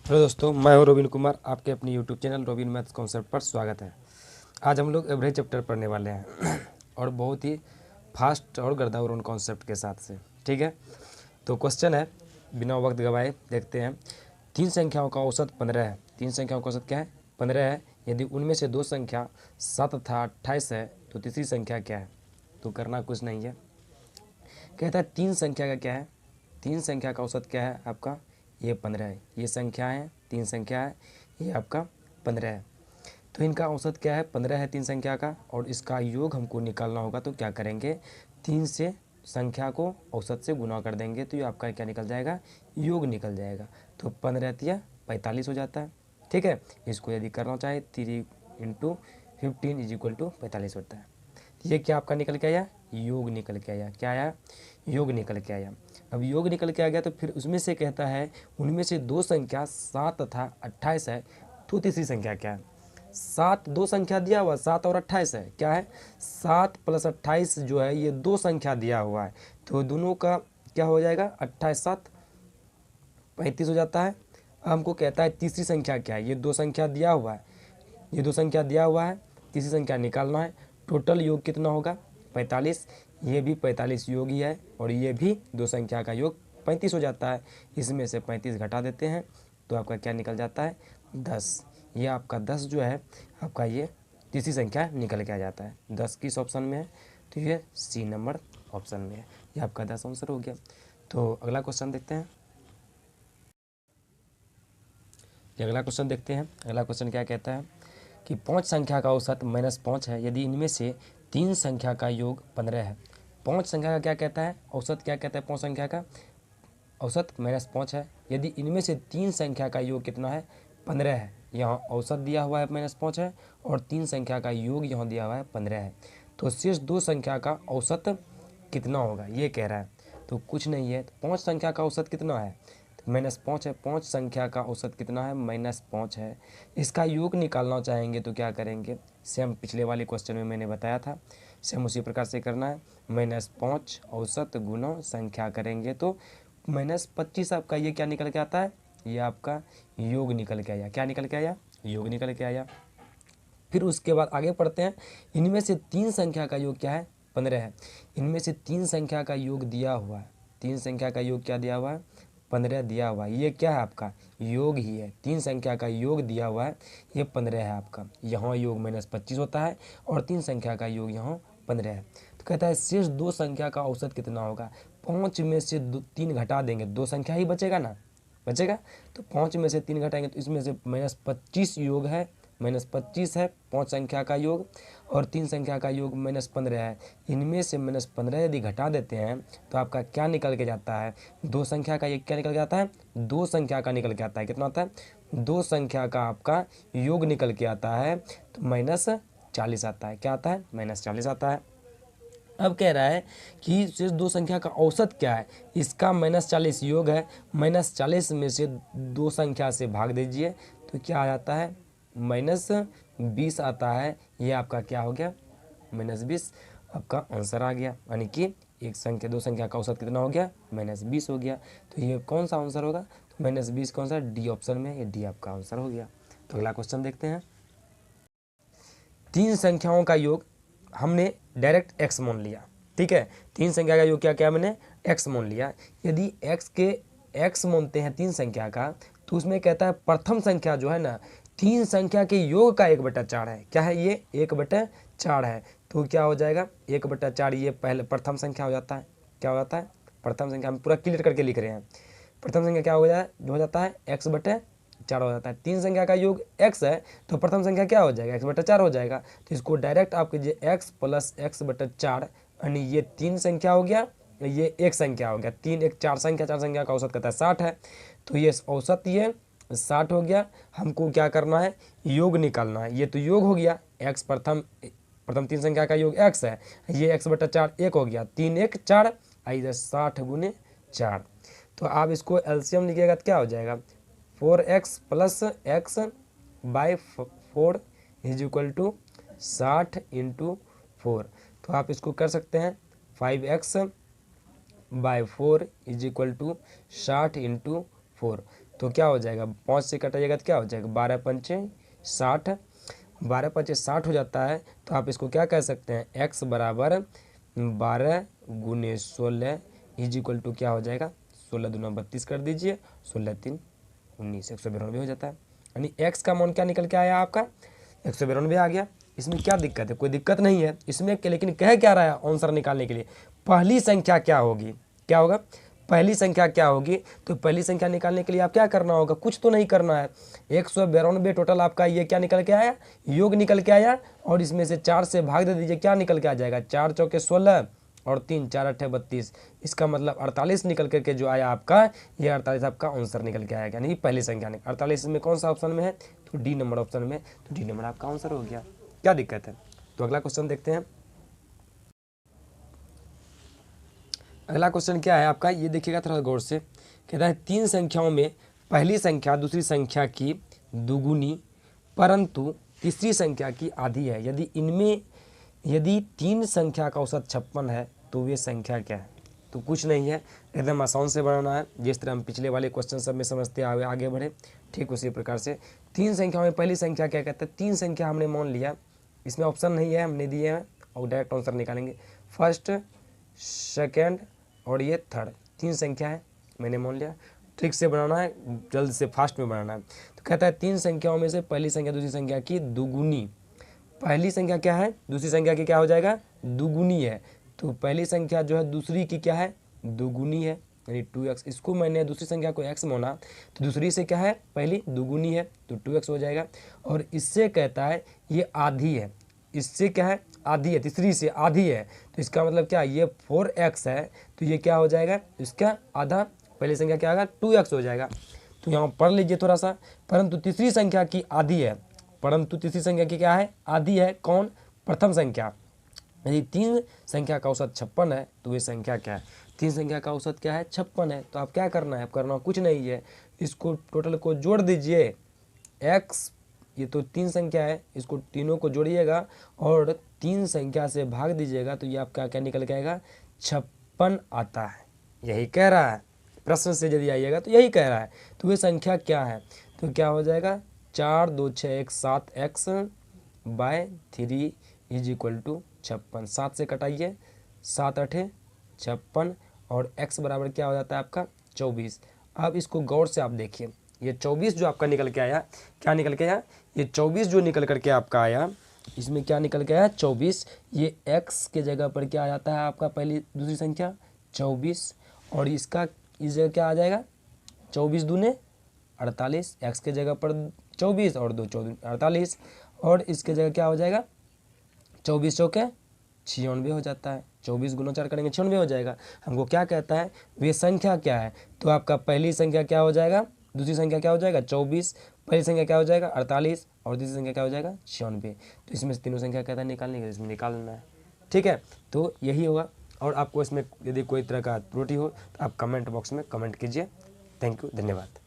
Hello दोस्तों, मैं हूं रोबिन कुमार। आपके अपने YouTube channel robin maths concept पर स्वागत है। आज हम लोग एवरेज चैप्टर पढ़ने वाले हैं और बहुत ही फास्ट और गर्दाउन कॉन्सेप्ट के साथ से। ठीक है, तो क्वेश्चन है, बिना वक्त गवाए देखते हैं। तीन संख्याओं का औसत 15 है। तीन संख्याओं का औसत क्या है? 15 है। यदि उनमें से दो संख्या 7 तथा 28 है तो तीसरी संख्या क्या है? तो करना कुछ नहीं है। कहता है तीन संख्या का क्या है, तीन संख्या का औसत क्या है आपका? ये 15 है। ये संख्या है, तीन संख्या है, ये आपका 15 है। तो इनका औसत क्या है? 15 है तीन संख्या का, और इसका योग हमको निकालना होगा। तो क्या करेंगे? तीन से संख्या को औसत से गुना कर देंगे तो ये आपका क्या निकल जाएगा? योग निकल जाएगा। तो 15 या 45 हो जाता है। ठीक है, इसको यदि करना चाहे 3 × 15 = 45 होता है। ये क्या आपका निकल के आया? योग निकल के आया। क्या आया? योग निकल के आया। अब योग निकल के आ गया तो फिर उसमें से कहता है उनमें से दो संख्या 7 तथा 28 है तो तीसरी संख्या क्या है? 7 दो संख्या दिया हुआ, 7 और 28 है। क्या है? 7 + 28 जो है ये दो संख्या दिया हुआ है, तो दोनों का क्या हो जाएगा? 28 7 35 हो जाता है। अब हमको कहता है तीसरी संख्या क्या है? ये दो संख्या दिया हुआ है, ये दो संख्या दिया हुआ है, तीसरी संख्या निकालना है। टोटल योग कितना होगा? 45। ये भी 45 योग ही है और ये भी दो संख्या का योग 35 हो जाता है। इसमें से 35 घटा देते हैं तो आपका क्या निकल जाता है? 10। ये आपका 10 जो है आपका ये तीसरी संख्या निकल के आ जाता है। 10 किस ऑप्शन में है? तो ये सी नंबर ऑप्शन में है। ये आपका 10 आंसर हो गया। तो अगला क्वेश्चन देखते हैं। अगला क्वेश्चन देखते हैं। अगला क्वेश्चन क्या कहता है कि 5 संख्या का औसत -5 है यदि इनमें से तीन संख्या का योग 15 है। 5 संख्या का क्या कहता है? औसत क्या कहता है? 5 संख्या का औसत -5 है यदि इनमें से तीन संख्या का योग कितना है? 15 है। यहाँ औसत दिया हुआ है -5 है और तीन संख्या का योग यहाँ दिया हुआ है 15 है। तो शेष दो संख्या का औसत कितना होगा ये कह रहा है। तो कुछ नहीं है, तो 5 संख्या का औसत कितना है? तो -5 है। 5 संख्या का औसत कितना है? -5 है। इसका योग निकालना चाहेंगे तो क्या करेंगे? सेम पिछले वाले क्वेश्चन में मैंने बताया था, सेम उसी प्रकार से करना है। -5 औसत गुना संख्या करेंगे तो -25 आपका ये क्या निकल के आता है? ये आपका योग निकल के आया। क्या निकल के आया? योग निकल के आया। फिर उसके बाद आगे पढ़ते हैं। इनमें से तीन संख्या का योग क्या है? 15 है। इनमें से तीन संख्या का योग दिया हुआ है। तीन संख्या का योग क्या दिया हुआ है? 15 दिया हुआ है। ये क्या है आपका? योग ही है। तीन संख्या का योग दिया हुआ है, ये 15 है आपका। यहाँ योग -25 होता है और तीन संख्या का योग यहाँ 15 है। तो कहता है शेष दो संख्या का औसत कितना होगा? 5 में से 3 घटा देंगे, दो संख्या ही बचेगा ना, बचेगा। तो 5 में से 3 घटाएंगे तो इसमें से -25 योग है, -25 है 5 संख्या का योग, और तीन संख्या का योग -15 है। इनमें से -15 यदि घटा देते हैं तो आपका क्या निकल के जाता है? दो संख्या का ये क्या निकल के आता है? दो संख्या का निकल के आता है। कितना आता है? दो संख्या का आपका योग निकल के आता है तो -40 आता है। क्या आता है? -40 आता है। अब कह रहा है कि शेष दो संख्या का औसत क्या है? इसका -40 योग है, -40 में से दो संख्या से भाग दीजिए तो क्या आ जाता है? -20 आता है। ये आपका क्या हो गया? -20 आपका आंसर आ गया। यानी कि एक संख्या दो संख्या का औसत कितना हो गया? -20 हो गया। तो ये कौन सा आंसर होगा? तो -20 कौन सा? डी ऑप्शन में, ये डी आपका आंसर हो गया। तो अगला क्वेश्चन देखते हैं। तीन संख्याओं का योग हमने डायरेक्ट x मान लिया। ठीक है, तीन संख्या का योग क्या क्या मैंने? x मान लिया। यदि x के x मानते हैं तीन संख्या का, तो उसमें कहता है प्रथम संख्या जो है ना, तीन संख्या के योग का 1/4 है। क्या है ये? 1/4 है। तो क्या हो जाएगा? 1/4 ये पहले प्रथम संख्या हो जाता है। क्या हो जाता है? प्रथम संख्या। हम पूरा क्लियर करके लिख रहे हैं। प्रथम संख्या क्या हो जाता है? x/4 हो जाता है। तीन संख्या का योग x है तो प्रथम संख्या क्या हो जाएगा? x/4 हो जाएगा। तो इसको डायरेक्ट आप कीजिए x + x/4, यानी ये तीन संख्या हो गया, ये एक संख्या हो गया। 3 1 4 संख्या, चार संख्या का औसत कहता है 60 है। तो ये औसत ये 60 हो गया। हमको क्या करना है? योग निकालना है। ये तो योग हो गया, x प्रथम तीन संख्या का योग x है, ये x/4 1 हो गया, 3 1 4, इधर 60 × 4। तो आप इसको एलसीएम लिखिएगा तो क्या हो जाएगा? 4x + x/4 = 60 × 4। तो आप इसको कर सकते हैं 5x/4 = 60 × 4। तो क्या हो जाएगा, 5 से कटाइएगा तो क्या हो जाएगा, 12 पंचे 60, 12 पंचे 60 हो जाता है। तो आप इसको क्या कह सकते हैं, x बराबर 12 गुने 16 इज इक्वल टू क्या हो जाएगा, 16 दूना 32 कर दीजिए, 16 3 19, 192 हो जाता है। यानी x का मान क्या निकल के आया आपका, 192 आ गया। इसमें क्या दिक्कत है, कोई दिक्कत नहीं है इसमें, लेकिन कह क्या रहा है आंसर निकालने के लिए, पहली संख्या क्या होगी, क्या होगा, पहली संख्या क्या होगी। तो पहली संख्या निकालने के लिए आप क्या करना होगा, कुछ तो नहीं करना है। 192 टोटल आपका ये क्या निकल के आया, योग निकल के आया, और इसमें से 4 से भाग दे दीजिए, क्या निकल के आ जाएगा, 4 चौके 16 और 3 4 8 32। इसका मतलब 48 निकल करके जो आया आपका, ये 48 आपका आंसर निकल के आएगा, यानी पहली संख्या निकल। 48 में कौन सा ऑप्शन में है, तो डी नंबर ऑप्शन में, तो डी नंबर आपका आंसर हो गया। क्या दिक्कत है। तो अगला क्वेश्चन देखते हैं। अगला क्वेश्चन क्या है आपका, ये देखिएगा थोड़ा गौर से। कहता है 3 संख्याओं में पहली संख्या दूसरी संख्या की दुगुनी परंतु तीसरी संख्या की आधी है, यदि इनमें यदि 3 संख्या का औसत 56 है तो वे संख्या क्या है। तो कुछ नहीं है, एकदम आसान से बनाना है, जिस तरह हम पिछले वाले क्वेश्चन सब में समझते आगे बढ़े, ठीक उसी प्रकार से। 3 संख्याओं में पहली संख्या क्या कहते हैं, 3 संख्या हमने मान लिया, इसमें ऑप्शन नहीं है, हमने दिए हैं और डायरेक्ट आंसर निकालेंगे। फर्स्ट, सेकेंड और ये थर्ड, 3 संख्या है, मैंने मान लिया। ट्रिक से बनाना है, जल्द से फास्ट में बनाना है। तो कहता है 3 संख्याओं में से पहली संख्या दूसरी संख्या की दुगुनी, पहली संख्या क्या है, दूसरी संख्या की क्या हो जाएगा, दुगुनी है। तो पहली संख्या जो है दूसरी की क्या है, दुगुनी है, यानी 2x। इसको मैंने दूसरी संख्या को x माना, तो दूसरी से क्या है, पहली दुगुनी है, तो 2x हो जाएगा। और इससे कहता है ये आधी है, इससे क्या है, आधी है, तीसरी से आधी है, तो इसका मतलब क्या, ये 4x है, तो ये क्या हो जाएगा, इसका आधा, पहली संख्या क्या आएगा, 2x हो जाएगा। तो यहाँ पढ़ लीजिए थोड़ा सा, परंतु तीसरी संख्या की आधी है, परंतु तीसरी संख्या की क्या है, आधी है, कौन, प्रथम संख्या। यदि 3 संख्या का औसत 56 है तो ये संख्या क्या है, 3 संख्या का औसत क्या है, 56 है। तो आप क्या करना है, आप करना कुछ नहीं है, इसको टोटल को जोड़ दीजिए, x, ये तो 3 संख्या है, इसको तीनों को जोड़िएगा और 3 संख्या से भाग दीजिएगा, तो ये आपका क्या निकल के आएगा, 56 आता है। यही कह रहा है, प्रश्न से यदि आइएगा तो यही कह रहा है। तो ये संख्या क्या है, तो क्या हो जाएगा, 4 2 6 1 7x bye 3 is equal to 56। 7 से कटाइए, 7 8 56 और x बराबर क्या हो जाता है आपका, 24। अब इसको गौर से आप देखिए, ये 24 जो आपका निकल के आया, क्या निकल के आया, ये 24 जो निकल करके आपका आया, इसमें क्या निकल के आया, 24। ये x के जगह पर क्या आ जाता है आपका, पहली दूसरी संख्या 24, और इसका इस जगह क्या आ जाएगा, 24 दूने 48, x के जगह पर 24 और 2 14 48, और इसके जगह क्या हो जाएगा, 24 चौके 96 हो जाता है, 24 गुना 4 करेंगे 96 हो जाएगा। हमको क्या कहता है, वे संख्या क्या है, तो आपका पहली संख्या क्या हो जाएगा, दूसरी संख्या क्या हो जाएगा, 24, पहली संख्या क्या हो जाएगा, 48, और दूसरी संख्या क्या हो जाएगा, 96। तो इसमें से तीनों संख्या कहता है निकालने के, इसमें निकालना है, ठीक है। तो यही होगा, और आपको इसमें यदि कोई तरह का त्रुटि हो तो आप कमेंट बॉक्स में कमेंट कीजिए। थैंक यू, धन्यवाद।